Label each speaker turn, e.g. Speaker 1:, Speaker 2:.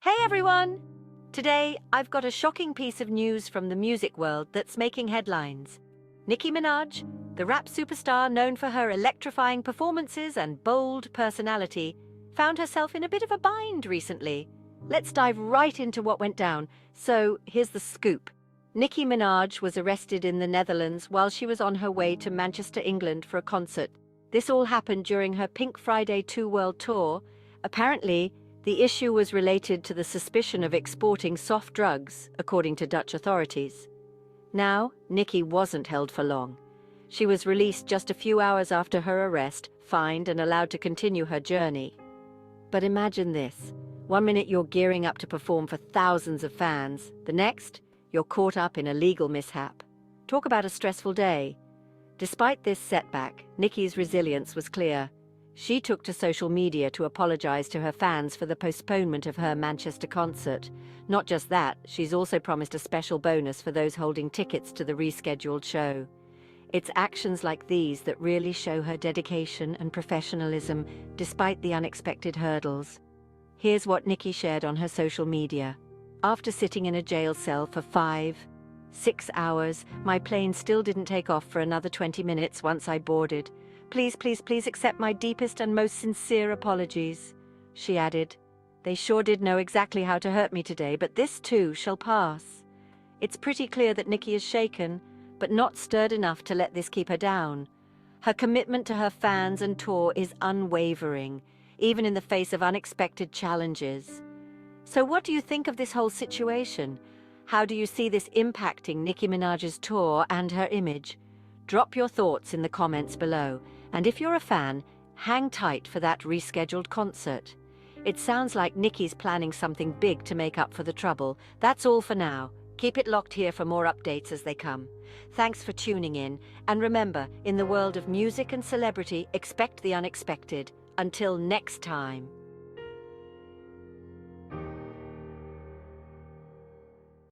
Speaker 1: Hey everyone! Today, I've got a shocking piece of news from the music world that's making headlines. Nicki Minaj, the rap superstar known for her electrifying performances and bold personality, found herself in a bit of a bind recently. Let's dive right into what went down. So, here's the scoop. Nicki Minaj was arrested in the Netherlands while she was on her way to Manchester, England for a concert. This all happened during her Pink Friday 2 World Tour. Apparently, the issue was related to the suspicion of exporting soft drugs, according to Dutch authorities. Now, Nicki wasn't held for long. She was released just a few hours after her arrest, fined and allowed to continue her journey. But imagine this. One minute you're gearing up to perform for thousands of fans. The next, you're caught up in a legal mishap. Talk about a stressful day. Despite this setback, Nicki's resilience was clear. She took to social media to apologize to her fans for the postponement of her Manchester concert. Not just that, she's also promised a special bonus for those holding tickets to the rescheduled show. It's actions like these that really show her dedication and professionalism despite the unexpected hurdles. Here's what Nicki shared on her social media. After sitting in a jail cell for 5-6 hours, my plane still didn't take off for another 20 minutes once I boarded. Please, please, please accept my deepest and most sincere apologies, she added. They sure did know exactly how to hurt me today, but this too shall pass. It's pretty clear that Nicki is shaken, but not stirred enough to let this keep her down. Her commitment to her fans and tour is unwavering, even in the face of unexpected challenges. So what do you think of this whole situation? How do you see this impacting Nicki Minaj's tour and her image? Drop your thoughts in the comments below. And if you're a fan, hang tight for that rescheduled concert. It sounds like Nicki's planning something big to make up for the trouble. That's all for now. Keep it locked here for more updates as they come. Thanks for tuning in. And remember, in the world of music and celebrity, expect the unexpected. Until next time.